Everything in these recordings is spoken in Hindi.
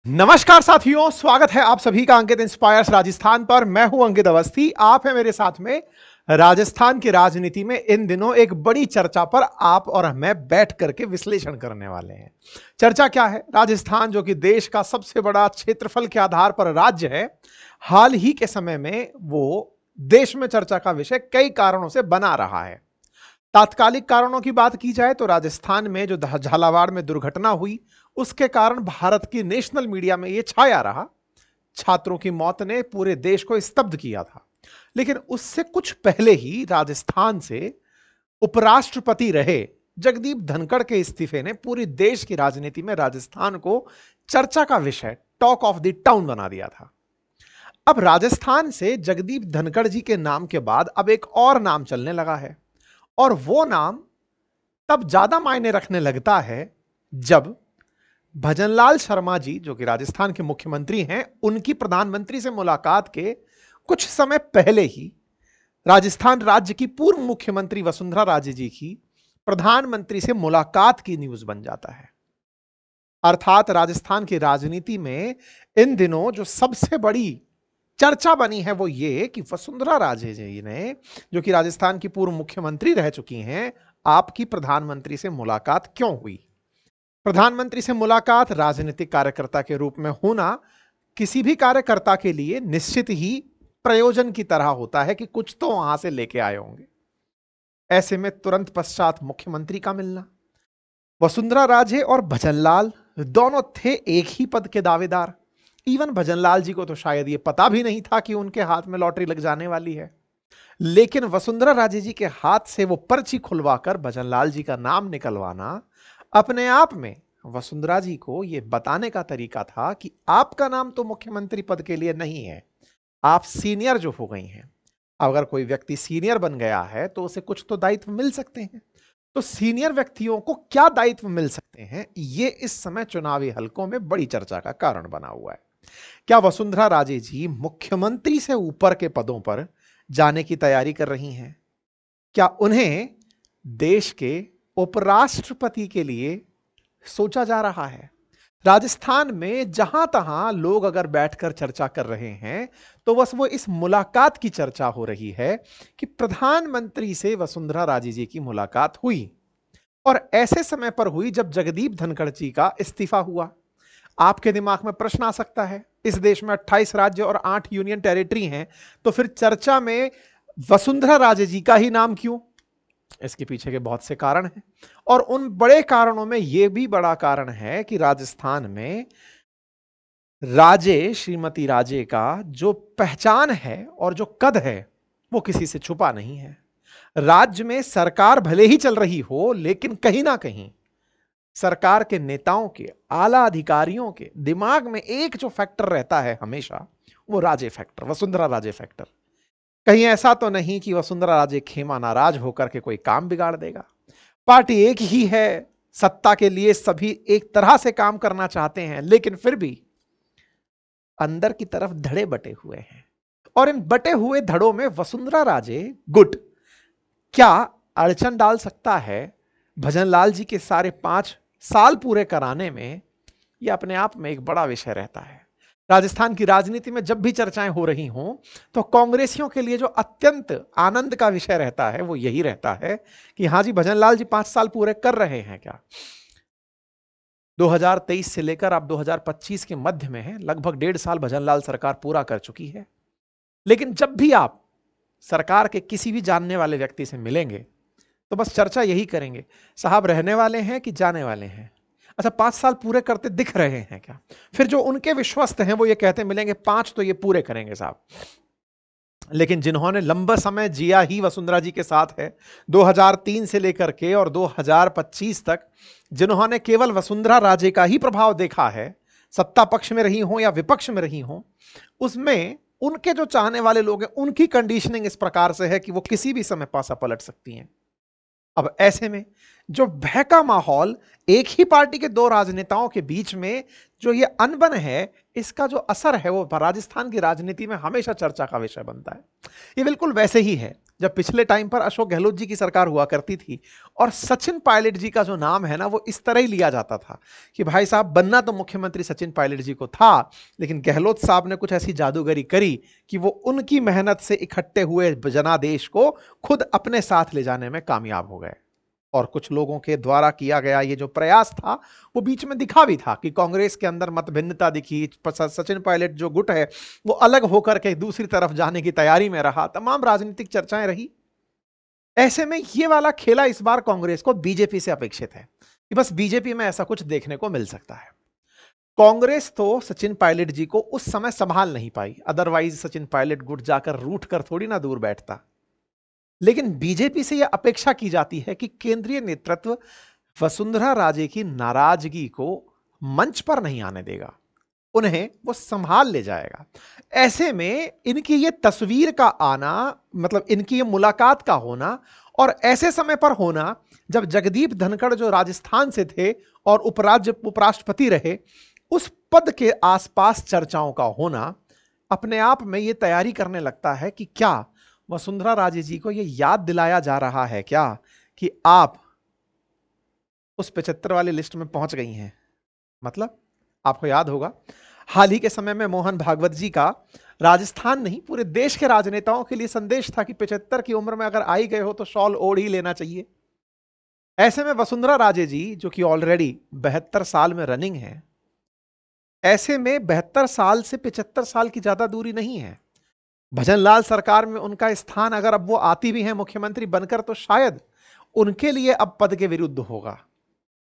नमस्कार साथियों, स्वागत है आप सभी का अंकित इंस्पायर्स राजस्थान पर। मैं हूं अंकित अवस्थी। आप हैं मेरे साथ में। राजस्थान की राजनीति में इन दिनों एक बड़ी चर्चा पर आप और मैं बैठ करके विश्लेषण करने वाले हैं। चर्चा क्या है? राजस्थान जो कि देश का सबसे बड़ा क्षेत्रफल के आधार पर राज्य है, हाल ही के समय में वो देश में चर्चा का विषय कई कारणों से बना रहा है। तात्कालिक कारणों की बात की जाए तो राजस्थान में जो झालावाड़ में दुर्घटना हुई, उसके कारण भारत की नेशनल मीडिया में यह छाया रहा। छात्रों की मौत ने पूरे देश को स्तब्ध किया था। लेकिन उससे कुछ पहले ही राजस्थान से उपराष्ट्रपति रहे जगदीप धनखड़ के इस्तीफे ने पूरी देश की राजनीति में राजस्थान को चर्चा का विषय, टॉक ऑफ द टाउन बना दिया था। अब राजस्थान से जगदीप धनखड़ जी के नाम के बाद अब एक और नाम चलने लगा है, और वो नाम तब ज्यादा मायने रखने लगता है जब भजनलाल शर्मा जी, जो कि राजस्थान के मुख्यमंत्री हैं, उनकी प्रधानमंत्री से मुलाकात के कुछ समय पहले ही राजस्थान राज्य की पूर्व मुख्यमंत्री वसुंधरा राजे जी की प्रधानमंत्री से मुलाकात की न्यूज बन जाता है। अर्थात राजस्थान की राजनीति में इन दिनों जो सबसे बड़ी चर्चा बनी है वो ये कि वसुंधरा राजे जी ने, जो कि राजस्थान की पूर्व मुख्यमंत्री रह चुकी हैं, आपकी प्रधानमंत्री से मुलाकात क्यों हुई। प्रधानमंत्री से मुलाकात राजनीतिक कार्यकर्ता के रूप में होना किसी भी कार्यकर्ता के लिए निश्चित ही प्रयोजन की तरह होता है कि कुछ तो वहां से लेके आए होंगे। ऐसे में तुरंत पश्चात मुख्यमंत्री का मिलना, वसुंधरा राजे और भजनलाल दोनों थे एक ही पद के दावेदार। इवन भजनलाल जी को तो शायद ये पता भी नहीं था कि उनके हाथ में लॉटरी लग जाने वाली है, लेकिन वसुंधरा राजे जी के हाथ से वो पर्ची खुलवाकर भजनलाल जी का नाम निकलवाना अपने आप में वसुंधरा जी को यह बताने का तरीका था कि आपका नाम तो मुख्यमंत्री पद के लिए नहीं है, आप सीनियर जो हो गई हैं। अगर कोई व्यक्ति सीनियर बन गया है तो उसे कुछ तो दायित्व मिल सकते हैं। तो सीनियर व्यक्तियों को क्या दायित्व मिल सकते हैं, यह इस समय चुनावी हलकों में बड़ी चर्चा का कारण बना हुआ है। क्या वसुंधरा राजे जी मुख्यमंत्री से ऊपर के पदों पर जाने की तैयारी कर रही हैं? क्या उन्हें देश के उपराष्ट्रपति के लिए सोचा जा रहा है? राजस्थान में जहां तहां लोग अगर बैठकर चर्चा कर रहे हैं तो बस वो इस मुलाकात की चर्चा हो रही है कि प्रधानमंत्री से वसुंधरा राजे जी की मुलाकात हुई, और ऐसे समय पर हुई जब जगदीप धनखड़ जी का इस्तीफा हुआ। आपके दिमाग में प्रश्न आ सकता है, इस देश में 28 राज्य और 8 यूनियन टेरिटरी हैं, तो फिर चर्चा में वसुंधरा राजे जी का ही नाम क्यों? इसके पीछे के बहुत से कारण हैं, और उन बड़े कारणों में यह भी बड़ा कारण है कि राजस्थान में राजे, श्रीमती राजे का जो पहचान है और जो कद है वो किसी से छुपा नहीं है। राज्य में सरकार भले ही चल रही हो, लेकिन कहीं ना कहीं सरकार के नेताओं के, आला अधिकारियों के दिमाग में एक जो फैक्टर रहता है हमेशा, वो राजे फैक्टर, वसुंधरा राजे फैक्टर। कहीं ऐसा तो नहीं कि वसुंधरा राजे खेमा नाराज होकर के कोई काम बिगाड़ देगा। पार्टी एक ही है, सत्ता के लिए सभी एक तरह से काम करना चाहते हैं, लेकिन फिर भी अंदर की तरफ धड़े बटे हुए हैं, और इन बटे हुए धड़ों में वसुंधरा राजे गुट क्या अड़चन डाल सकता है भजनलाल जी के सारे 5 साल पूरे कराने में? यह अपने आप में एक बड़ा विषय रहता है। राजस्थान की राजनीति में जब भी चर्चाएं हो रही हों तो कांग्रेसियों के लिए जो अत्यंत आनंद का विषय रहता है वो यही रहता है कि हां जी, भजनलाल जी 5 साल पूरे कर रहे हैं क्या? 2023 से लेकर आप 2025 के मध्य में है, लगभग 1.5 साल भजनलाल सरकार पूरा कर चुकी है। लेकिन जब भी आप सरकार के किसी भी जानने वाले व्यक्ति से मिलेंगे तो बस चर्चा यही करेंगे, साहब रहने वाले हैं कि जाने वाले हैं? अच्छा, 5 साल पूरे करते दिख रहे हैं क्या? फिर जो उनके विश्वस्त हैं वो ये कहते मिलेंगे 5 तो ये पूरे करेंगे साहब। लेकिन जिन्होंने लंबा समय जिया ही वसुंधरा जी के साथ है, 2003 से लेकर के और 2025 तक जिन्होंने केवल वसुंधरा राजे का ही प्रभाव देखा है, सत्ता पक्ष में रही हो या विपक्ष में रही हो, उसमें उनके जो चाहने वाले लोग हैं उनकी कंडीशनिंग इस प्रकार से है कि वो किसी भी समय पासा पलट सकती हैं। अब ऐसे में जो भय का माहौल एक ही पार्टी के 2 राजनेताओं के बीच में जो ये अनबन है, इसका जो असर है वो राजस्थान की राजनीति में हमेशा चर्चा का विषय बनता है। ये बिल्कुल वैसे ही है जब पिछले टाइम पर अशोक गहलोत जी की सरकार हुआ करती थी और सचिन पायलट जी का जो नाम है ना वो इस तरह ही लिया जाता था कि भाई साहब बनना तो मुख्यमंत्री सचिन पायलट जी को था, लेकिन गहलोत साहब ने कुछ ऐसी जादूगरी करी कि वो उनकी मेहनत से इकट्ठे हुए जनादेश को खुद अपने साथ ले जाने में कामयाब हो गए। और कुछ लोगों के द्वारा किया गया ये जो प्रयास था वो बीच में दिखा भी था कि कांग्रेस के अंदर मतभिन्नता दिखी, सचिन पायलट जो गुट है वो अलग होकर के दूसरी तरफ जाने की तैयारी में रहा, तमाम राजनीतिक चर्चाएं रही। ऐसे में ये वाला खेला इस बार कांग्रेस को बीजेपी से अपेक्षित है कि बस बीजेपी में ऐसा कुछ देखने को मिल सकता है। कांग्रेस तो सचिन पायलट जी को उस समय संभाल नहीं पाई, अदरवाइज सचिन पायलट गुट जाकर रूठ कर थोड़ी ना दूर बैठता। लेकिन बीजेपी से यह अपेक्षा की जाती है कि केंद्रीय नेतृत्व वसुंधरा राजे की नाराजगी को मंच पर नहीं आने देगा, उन्हें वो संभाल ले जाएगा। ऐसे में इनकी ये तस्वीर का आना, मतलब इनकी ये मुलाकात का होना और ऐसे समय पर होना जब जगदीप धनखड़ जो राजस्थान से थे और उपराष्ट्रपति रहे, उस पद के आसपास चर्चाओं का होना अपने आप में ये तैयारी करने लगता है कि क्या वसुंधरा राजे जी को यह याद दिलाया जा रहा है क्या कि आप उस 75 वाली लिस्ट में पहुंच गई हैं। मतलब आपको याद होगा हाल ही के समय में मोहन भागवत जी का राजस्थान नहीं पूरे देश के राजनेताओं के लिए संदेश था कि 75 की उम्र में अगर आई गए हो तो शॉल ओढ़ ही लेना चाहिए। ऐसे में वसुंधरा राजे जी जो कि ऑलरेडी 72 साल में रनिंग है, ऐसे में 72 साल से 75 साल की ज्यादा दूरी नहीं है। भजनलाल सरकार में उनका स्थान अगर अब वो आती भी है मुख्यमंत्री बनकर तो शायद उनके लिए अब पद के विरुद्ध होगा,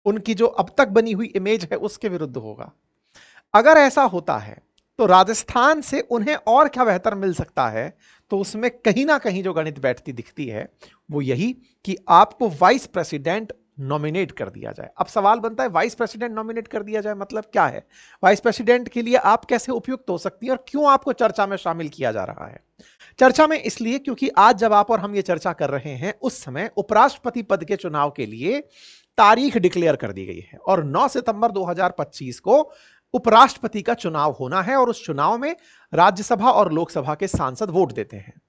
उनकी जो अब तक बनी हुई इमेज है उसके विरुद्ध होगा। अगर ऐसा होता है तो राजस्थान से उन्हें और क्या बेहतर मिल सकता है, तो उसमें कहीं ना कहीं जो गणित बैठती दिखती है वो यही कि आपको वाइस प्रेसिडेंट नॉमिनेट कर दिया जाए। अब सवाल बनता है वाइस प्रेसिडेंट नॉमिनेट कर दिया जाए मतलब क्या है, वाइस प्रेसिडेंट के लिए आप कैसे उपयुक्त हो सकती हैं और क्यों आपको चर्चा में शामिल किया जा रहा है। चर्चा में इसलिए क्योंकि आज जब आप और हम ये चर्चा कर रहे हैं उस समय उपराष्ट्रपति पद के चुनाव के लिए तारीख डिक्लेयर कर दी गई है और 9 सितंबर 2025 को उपराष्ट्रपति का चुनाव होना है और उस चुनाव में राज्यसभा और लोकसभा के सांसद वोट देते हैं।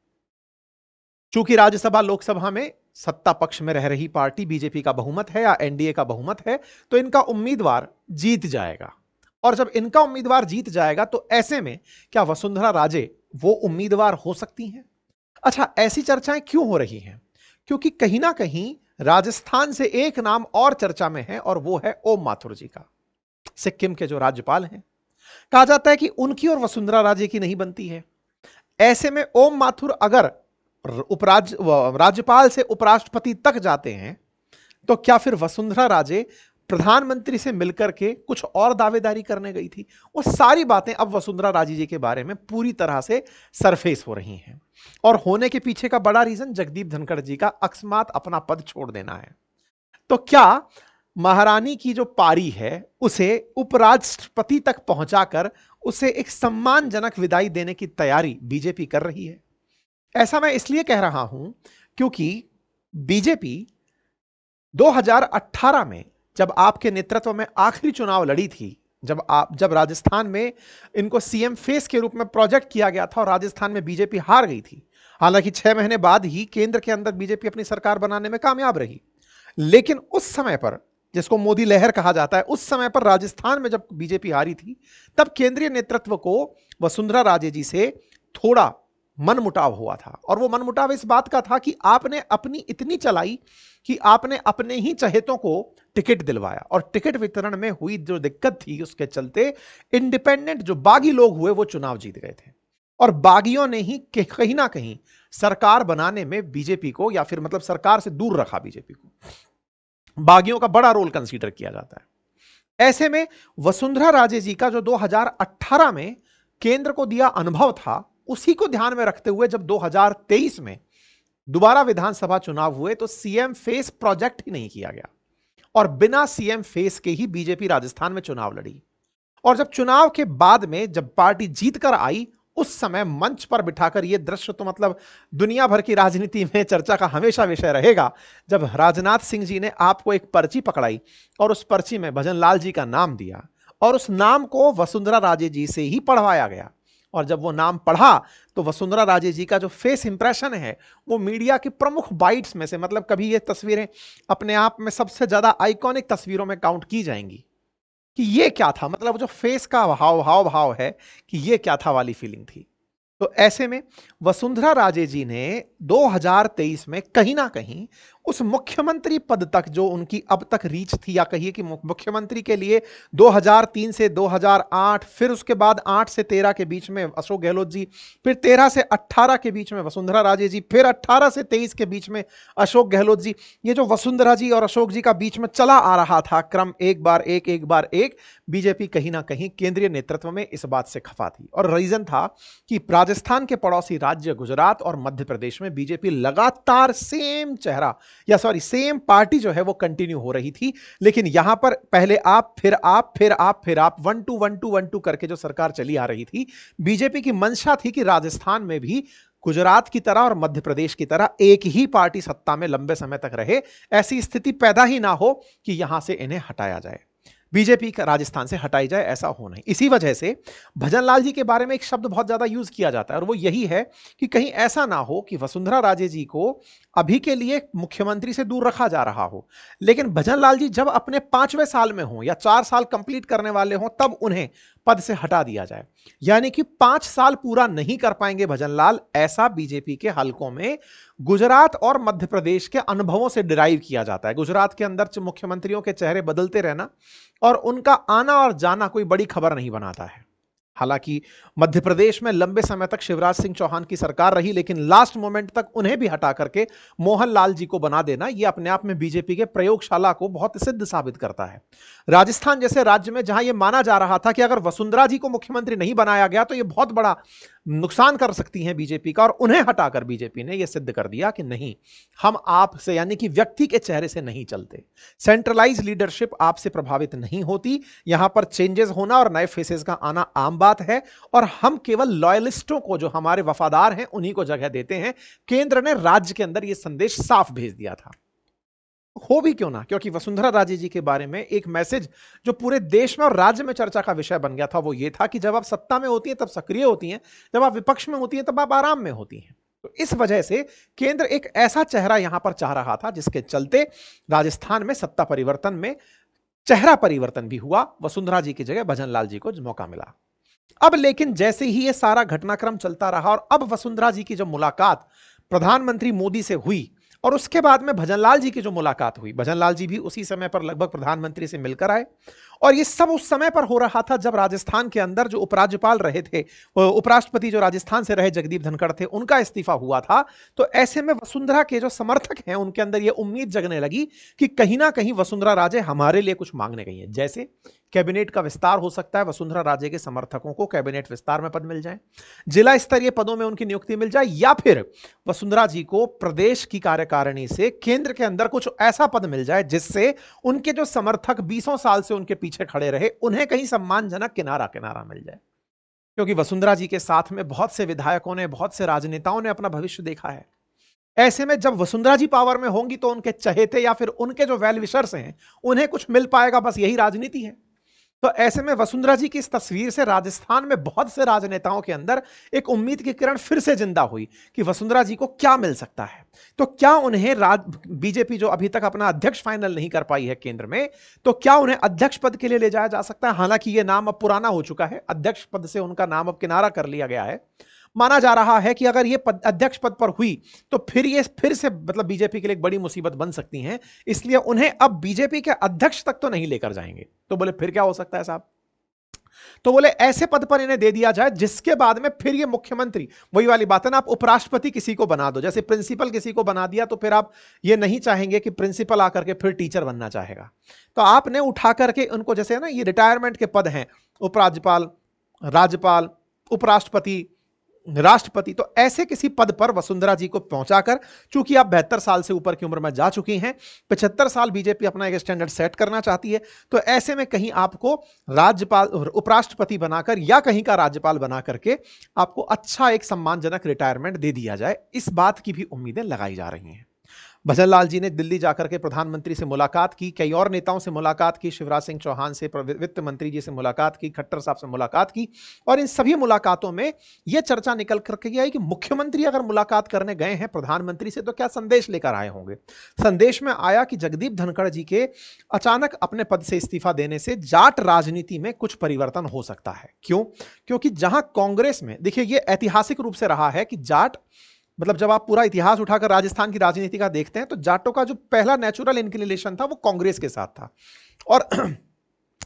चूंकि राज्यसभा लोकसभा में सत्ता पक्ष में रह रही पार्टी बीजेपी का बहुमत है या एनडीए का बहुमत है, तो इनका उम्मीदवार जीत जाएगा। और जब इनका उम्मीदवार जीत जाएगा तो ऐसे में क्या वसुंधरा राजे वो उम्मीदवार हो सकती हैं? अच्छा, ऐसी चर्चाएं क्यों हो रही हैं? क्योंकि कहीं ना कहीं राजस्थान से एक नाम और चर्चा में है और वो है ओम माथुर जी का, सिक्किम के जो राज्यपाल हैं। कहा जाता है कि उनकी और वसुंधरा राजे की नहीं बनती है। ऐसे में ओम माथुर अगर राज्यपाल से उपराष्ट्रपति तक जाते हैं तो क्या फिर वसुंधरा राजे प्रधानमंत्री से मिलकर के कुछ और दावेदारी करने गई थी? वो सारी बातें अब वसुंधरा राजे जी के बारे में पूरी तरह से सरफेस हो रही हैं और होने के पीछे का बड़ा रीजन जगदीप धनखड़ जी का अकस्मात अपना पद छोड़ देना है। तो क्या महारानी की जो पारी है उसे उपराष्ट्रपति तक पहुंचाकर उसे एक सम्मानजनक विदाई देने की तैयारी बीजेपी कर रही है? ऐसा मैं इसलिए कह रहा हूं क्योंकि बीजेपी 2018 में जब आपके नेतृत्व में आखिरी चुनाव लड़ी थी, जब राजस्थान में इनको सीएम फेस के रूप में प्रोजेक्ट किया गया था और राजस्थान में बीजेपी हार गई थी। हालांकि 6 महीने बाद ही केंद्र के अंदर बीजेपी अपनी सरकार बनाने में कामयाब रही, लेकिन उस समय पर, जिसको मोदी लहर कहा जाता है, उस समय पर राजस्थान में जब बीजेपी हारी थी तब केंद्रीय नेतृत्व को वसुंधरा राजे जी से थोड़ा मनमुटाव हुआ था। और वो मनमुटाव इस बात का था कि आपने अपनी इतनी चलाई कि आपने अपने ही चहेतों को टिकट दिलवाया और टिकट वितरण में हुई जो दिक्कत थी उसके चलते इंडिपेंडेंट जो बागी लोग हुए वो चुनाव जीत गए थे और बागियों ने ही कहीं ना कहीं सरकार बनाने में बीजेपी को, या फिर मतलब सरकार से दूर रखा बीजेपी को। बागियों का बड़ा रोल कंसीडर किया जाता है। ऐसे में वसुंधरा राजे जी का जो 2018 में केंद्र को दिया अनुभव था, उसी को ध्यान में रखते हुए जब 2023 में दोबारा विधानसभा चुनाव हुए तो सीएम फेस प्रोजेक्ट ही नहीं किया गया और बिना सीएम फेस के ही बीजेपी राजस्थान में चुनाव लड़ी। और जब चुनाव के बाद में जब पार्टी जीत कर आई, उस समय मंच पर बिठाकर यह दृश्य तो मतलब दुनिया भर की राजनीति में चर्चा का हमेशा विषय रहेगा, जब राजनाथ सिंह जी ने आपको एक पर्ची पकड़ाई और उस पर्ची में भजनलाल जी का नाम दिया और उस नाम को वसुंधरा राजे जी से ही पढ़वाया गया और जब वो नाम पढ़ा तो वसुंधरा राजे जी का जो फेस इंप्रेशन है वो मीडिया की प्रमुख बाइट्स में से, मतलब कभी ये तस्वीरें अपने आप में सबसे ज्यादा आइकॉनिक तस्वीरों में काउंट की जाएंगी कि ये क्या था, मतलब जो फेस का हाव भाव है कि ये क्या था वाली फीलिंग थी। तो ऐसे में वसुंधरा राजे जी ने 2023 में कहीं ना कहीं उस मुख्यमंत्री पद तक जो उनकी अब तक रीच थी, या कहिए कि मुख्यमंत्री के लिए 2003 से 2008, फिर उसके बाद 8 से 13 के बीच में अशोक गहलोत जी, फिर 13 से 18 के बीच में वसुंधरा राजे जी, फिर 18 से 23 के बीच में अशोक गहलोत जी। ये जो वसुंधरा जी और अशोक जी का बीच में चला आ रहा था क्रम, एक बार एक, बीजेपी कहीं ना कहीं केंद्रीय नेतृत्व में इस बात से खफा थी। और रीजन था कि राजस्थान के पड़ोसी राज्य गुजरात और मध्य प्रदेश में बीजेपी लगातार सेम चेहरा या सॉरी सेम पार्टी जो है वो कंटिन्यू हो रही थी। लेकिन यहां पर पहले आप फिर आप फिर आप फिर आप 1-2 करके जो सरकार चली आ रही थी, बीजेपी की मंशा थी कि राजस्थान में भी गुजरात की तरह और मध्य प्रदेश की तरह एक ही पार्टी सत्ता में लंबे समय तक रहे, ऐसी स्थिति पैदा ही ना हो कि यहां से इन्हें हटाया जाए, बीजेपी का राजस्थान से हटाई जाए, ऐसा हो नहीं। इसी वजह से भजनलाल जी के बारे में एक शब्द बहुत ज्यादा यूज किया जाता है और वो यही है कि कहीं ऐसा ना हो कि वसुंधरा राजे जी को अभी के लिए मुख्यमंत्री से दूर रखा जा रहा हो, लेकिन भजनलाल जी जब अपने 5वें साल में हो या 4 साल कंप्लीट करने वाले हों तब उन्हें पद से हटा दिया जाए। यानी कि 5 साल पूरा नहीं कर पाएंगे भजनलाल, ऐसा बीजेपी के हलकों में गुजरात और मध्य प्रदेश के अनुभवों से डिराइव किया जाता है। गुजरात के अंदर मुख्यमंत्रियों के चेहरे बदलते रहना और उनका आना और जाना कोई बड़ी खबर नहीं बनाता है। हालांकि मध्य प्रदेश में लंबे समय तक शिवराज सिंह चौहान की सरकार रही, लेकिन लास्ट मोमेंट तक उन्हें भी हटा करके मोहनलाल जी को बना देना, यह अपने आप में बीजेपी के प्रयोगशाला को बहुत सिद्ध साबित करता है। राजस्थान जैसे राज्य में जहां यह माना जा रहा था कि अगर वसुंधरा जी को मुख्यमंत्री नहीं बनाया गया तो यह बहुत बड़ा नुकसान कर सकती हैं बीजेपी का, और उन्हें हटाकर बीजेपी ने यह सिद्ध कर दिया कि नहीं, हम आपसे यानी कि व्यक्ति के चेहरे से नहीं चलते, सेंट्रलाइज लीडरशिप आपसे प्रभावित नहीं होती, यहां पर चेंजेस होना और नए फेसेस का आना आम बात है, और हम केवल लॉयलिस्टों को, जो हमारे वफादार हैं, उन्हीं को जगह देते हैं। केंद्र ने राज्य के अंदर यह संदेश साफ भेज दिया था। हो भी क्यों ना, क्योंकि वसुंधरा राजे जी के बारे में एक मैसेज जो पूरे देश में और राज्य में चर्चा का विषय बन गया था वो ये था कि जब आप सत्ता में होती हैं तब सक्रिय होती हैं, जब आप विपक्ष में होती हैं तब आप आराम में होती हैं। तो इस वजह से केंद्र एक ऐसा चेहरा यहां पर चाह रहा था जिसके चलते राजस्थान में सत्ता परिवर्तन में चेहरा परिवर्तन भी हुआ, वसुंधरा जी की जगह भजनलाल जी को मौका मिला। अब लेकिन जैसे ही ये सारा घटनाक्रम चलता रहा और अब वसुंधरा जी की जो मुलाकात प्रधानमंत्री मोदी से हुई और उसके बाद में भजनलाल जी की जो मुलाकात हुई, भजनलाल जी भी उसी समय पर लगभग प्रधानमंत्री से मिलकर आए, और ये सब उस समय पर हो रहा था जब राजस्थान के अंदर जो उपराज्यपाल रहे थे, उपराष्ट्रपति जो राजस्थान से रहे जगदीप धनखड़ थे, उनका इस्तीफा हुआ था। तो ऐसे में वसुंधरा के जो समर्थक हैं उनके अंदर ये उम्मीद जगने लगी कि कहीं ना कहीं वसुंधरा राजे हमारे लिए कुछ मांगने गई है, जैसे कैबिनेट का विस्तार हो सकता है, वसुंधरा राजे के समर्थकों को कैबिनेट विस्तार में पद मिल जाए, जिला स्तरीय पदों में उनकी नियुक्ति मिल जाए, या फिर वसुंधरा जी को प्रदेश की कार्यकारिणी से केंद्र के अंदर कुछ ऐसा पद मिल जाए जिससे उनके जो समर्थक 20 साल से उनके पीछे खड़े रहे उन्हें कहीं सम्मानजनक किनारा मिल जाए। क्योंकि वसुंधरा जी के साथ में बहुत से विधायकों ने, बहुत से राजनेताओं ने अपना भविष्य देखा है। ऐसे में जब वसुंधरा जी पावर में होंगी तो उनके चहेते या फिर उनके जो वेल विशर्स हैं उन्हें कुछ मिल पाएगा, बस यही राजनीति है। तो ऐसे में वसुंधरा जी की इस तस्वीर से राजस्थान में बहुत से राजनेताओं के अंदर एक उम्मीद की किरण फिर से जिंदा हुई कि वसुंधरा जी को क्या मिल सकता है। तो क्या उन्हें बीजेपी जो अभी तक अपना अध्यक्ष फाइनल नहीं कर पाई है केंद्र में, तो क्या उन्हें अध्यक्ष पद के लिए ले जाया जा सकता है। हालांकि यह नाम अब पुराना हो चुका है, अध्यक्ष पद से उनका नाम अब किनारा कर लिया गया है। माना जा रहा है कि अगर ये अध्यक्ष पद पर हुई तो फिर से मतलब बीजेपी के लिए एक बड़ी मुसीबत बन सकती है, इसलिए उन्हें अब बीजेपी के अध्यक्ष तक तो नहीं लेकर जाएंगे। तो बोले फिर क्या हो सकता है साहब, तो बोले ऐसे पद पर इन्हें दे दिया जाए जिसके बाद में फिर ये मुख्यमंत्री, वही वाली बात है ना, आप उपराष्ट्रपति किसी को बना दो, जैसे प्रिंसिपल किसी को बना दिया तो फिर आप ये नहीं चाहेंगे कि प्रिंसिपल आकर के फिर टीचर बनना चाहेगा, तो आपने उठा करके उनको, जैसे ना ये रिटायरमेंट के पद हैं, उपराज्यपाल, राज्यपाल, उपराष्ट्रपति, राष्ट्रपति, तो ऐसे किसी पद पर वसुंधरा जी को पहुंचाकर, चूंकि आप 72 साल से ऊपर की उम्र में जा चुकी हैं, 75 साल बीजेपी अपना एक स्टैंडर्ड सेट करना चाहती है, तो ऐसे में कहीं आपको राज्यपाल, उपराष्ट्रपति बनाकर या कहीं का राज्यपाल बना करके आपको अच्छा एक सम्मानजनक रिटायरमेंट दे दिया जाए, इस बात की भी उम्मीदें लगाई जा रही हैं। भजनलाल जी ने दिल्ली जाकर के प्रधानमंत्री से मुलाकात की, कई और नेताओं से मुलाकात की, शिवराज सिंह चौहान से, वित्त मंत्री जी से मुलाकात की, खट्टर साहब से मुलाकात की। और इन सभी मुलाकातों में यह चर्चा निकल करके आई कि मुख्यमंत्री अगर मुलाकात करने गए हैं प्रधानमंत्री से तो क्या संदेश लेकर आए होंगे। संदेश में आया कि जगदीप धनखड़ जी के अचानक अपने पद से इस्तीफा देने से जाट राजनीति में कुछ परिवर्तन हो सकता है। क्यों? क्योंकि जहां कांग्रेस में, देखिए, यह ऐतिहासिक रूप से रहा है कि जाट, मतलब जब आप पूरा इतिहास उठाकर राजस्थान की राजनीति का देखते हैं तो जाटों का जो पहला नेचुरल इंक्लिनेशन था वो कांग्रेस के साथ था। और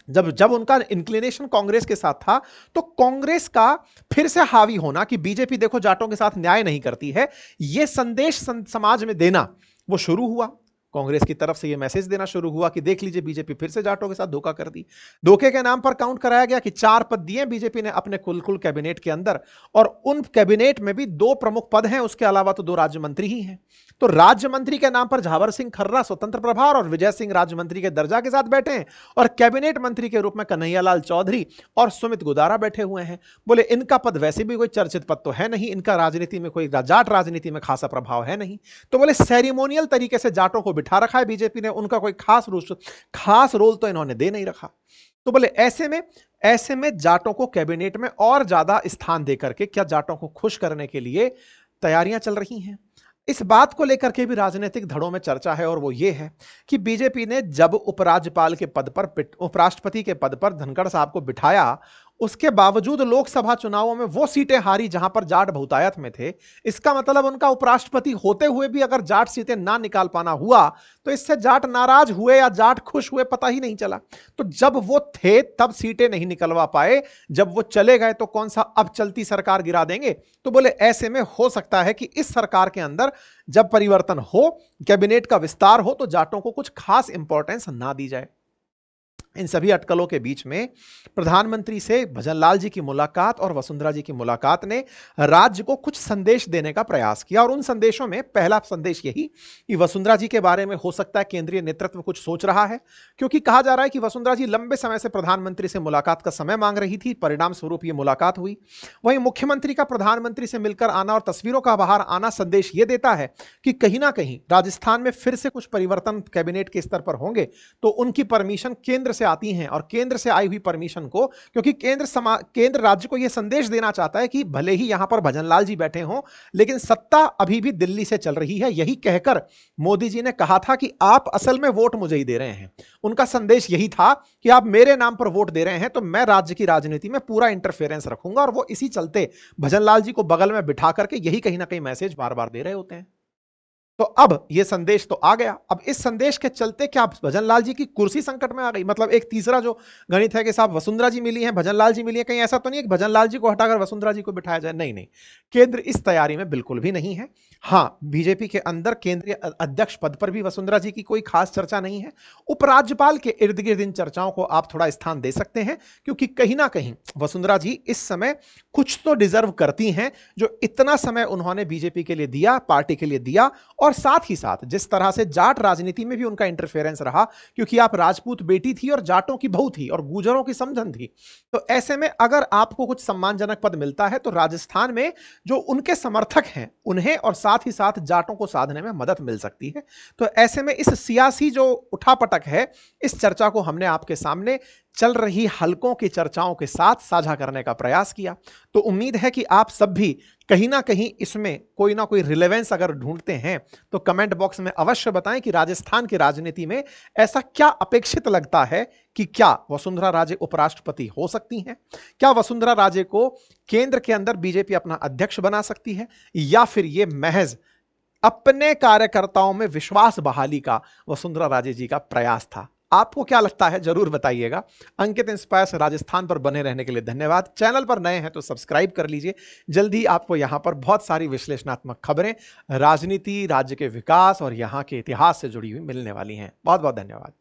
जब जब उनका इंक्लिनेशन कांग्रेस के साथ था तो कांग्रेस का फिर से हावी होना कि बीजेपी देखो जाटों के साथ न्याय नहीं करती है, यह संदेश समाज में देना वो शुरू हुआ। कांग्रेस की तरफ से यह मैसेज देना शुरू हुआ कि देख लीजिए बीजेपी फिर से जाटों के साथ धोखा कर दी। धोखे के नाम पर काउंट कराया गया कि 4 पद दिए बीजेपी ने अपने कुल कैबिनेट के अंदर, और उन कैबिनेट में भी 2 प्रमुख पद हैं, उसके अलावा तो 2 राज्य मंत्री ही हैं। तो राज्य मंत्री के नाम पर झावर सिंह खर्रा स्वतंत्र प्रभार और विजय सिंह राज्य मंत्री के दर्जा के साथ बैठे हैं, और कैबिनेट मंत्री के रूप में कन्हैयालाल चौधरी और सुमित गुदारा बैठे हुए हैं। बोले इनका पद वैसे भी कोई चर्चित पद तो है नहीं, इनका राजनीति में कोई जाट राजनीति में खासा प्रभाव है नहीं, तो बोले सेरेमोनियल तरीके से जाटों को बिठा रखा है बीजेपी ने, उनका कोई खास रोल तो इन्होंने दे नहीं रखा। तो बोले ऐसे में जाटों को कैबिनेट में और ज्यादा स्थान देकर के क्या जाटों को खुश करने के लिए तैयारियां चल रही हैं। इस बात को लेकर के भी राजनीतिक धड़ों में चर्चा है, और वो ये है कि बीजेपी ने जब उपराज्यपाल के पद पर, उपराष्ट्रपति के पद पर धनखड़ साहब को बिठाया, उसके बावजूद लोकसभा चुनावों में वो सीटें हारी जहां पर जाट बहुतायत में थे। इसका मतलब उनका उपराष्ट्रपति होते हुए भी अगर जाट सीटें ना निकाल पाना हुआ तो इससे जाट नाराज हुए या जाट खुश हुए पता ही नहीं चला। तो जब वो थे तब सीटें नहीं निकलवा पाए, जब वो चले गए तो कौन सा अब चलती सरकार गिरा देंगे। तो बोले ऐसे में हो सकता है कि इस सरकार के अंदर जब परिवर्तन हो, कैबिनेट का विस्तार हो, तो जाटों को कुछ खास इंपॉर्टेंस ना दी जाए। इन सभी अटकलों के बीच में प्रधानमंत्री से भजनलाल जी की मुलाकात और वसुंधरा जी की मुलाकात ने राज्य को कुछ संदेश देने का प्रयास किया, और उन संदेशों में पहला संदेश यही कि वसुंधरा जी के बारे में हो सकता है केंद्रीय नेतृत्व कुछ सोच रहा है, क्योंकि कहा जा रहा है कि वसुंधरा जी लंबे समय से प्रधानमंत्री से मुलाकात का समय मांग रही थी, परिणाम स्वरूप यह मुलाकात हुई। वहीं मुख्यमंत्री का प्रधानमंत्री से मिलकर आना और तस्वीरों का बाहर आना संदेश यह देता है कि कहीं ना कहीं राजस्थान में फिर से कुछ परिवर्तन कैबिनेट के स्तर पर होंगे, तो उनकी परमिशन केंद्र से आती हैं, और केंद्र से आई हुई परमिशन को, क्योंकि केंद्र राज्य को यह संदेश देना चाहता है कि भले ही यहां पर भजनलाल जी बैठे हों लेकिन सत्ता अभी भी दिल्ली से चल रही है। यही कहकर मोदी जी ने कहा था कि आप असल में वोट मुझे ही दे रहे हैं। उनका संदेश यही था कि आप मेरे नाम पर वोट दे रहे हैं तो मैं राज्य की राजनीति में पूरा इंटरफेरेंस रखूंगा, और वो इसी चलते भजनलाल जी को बगल में बिठा करके यही कहीं ना कहीं मैसेज बार बार दे रहे होते हैं। तो अब यह संदेश तो आ गया। अब इस संदेश के चलते क्या भजनलाल जी की कुर्सी संकट में आ गई? मतलब एक तीसरा जो गणित है कि साहब वसुंधरा जी मिली हैं, भजनलाल जी मिली है, कहीं ऐसा तो नहीं है कि भजनलाल जी को हटाकर वसुंधरा जी को बिठाया जाए? नहीं नहीं, केंद्र इस तैयारी में बिल्कुल भी नहीं है। हां, बीजेपी के अंदर केंद्रीय अध्यक्ष पद पर भी वसुंधरा जी की कोई खास चर्चा नहीं है। उपराज्यपाल के इर्द गिर्द इन चर्चाओं को आप थोड़ा स्थान दे सकते हैं, क्योंकि कहीं ना कहीं वसुंधरा जी इस समय कुछ तो डिजर्व करती हैं, जो इतना समय उन्होंने बीजेपी के लिए दिया, पार्टी के लिए दिया, और साथ ही साथ जिस तरह से जाट राजनीति में भी उनका इंटरफेरेंस रहा, क्योंकि आप राजपूत बेटी थी और जाटों की बहू थी और गुजरों की समझन थी। तो ऐसे में अगर आपको कुछ सम्मानजनक पद मिलता है तो राजस्थान में जो उनके समर्थक हैं उन्हें और साथ ही साथ जाटों को साधने में मदद मिल सकती है। तो ऐसे में इस सियासी जो उठापटक है, इस चर्चा को हमने आपके सामने चल रही हलकों की चर्चाओं के साथ साझा करने का प्रयास किया। तो उम्मीद है कि आप सब भी कहीं ना कहीं इसमें कोई ना कोई रिलेवेंस अगर ढूंढते हैं तो कमेंट बॉक्स में अवश्य बताएं कि राजस्थान की राजनीति में ऐसा क्या अपेक्षित लगता है कि क्या वसुंधरा राजे उपराष्ट्रपति हो सकती हैं? क्या वसुंधरा राजे को केंद्र के अंदर बीजेपी अपना अध्यक्ष बना सकती है, या फिर यह महज अपने कार्यकर्ताओं में विश्वास बहाली का वसुंधरा राजे जी का प्रयास था? आपको क्या लगता है जरूर बताइएगा। अंकित इंस्पायर्स राजस्थान पर बने रहने के लिए धन्यवाद। चैनल पर नए हैं तो सब्सक्राइब कर लीजिए। जल्दी आपको यहां पर बहुत सारी विश्लेषणात्मक खबरें राजनीति, राज्य के विकास और यहां के इतिहास से जुड़ी हुई मिलने वाली हैं। बहुत बहुत धन्यवाद।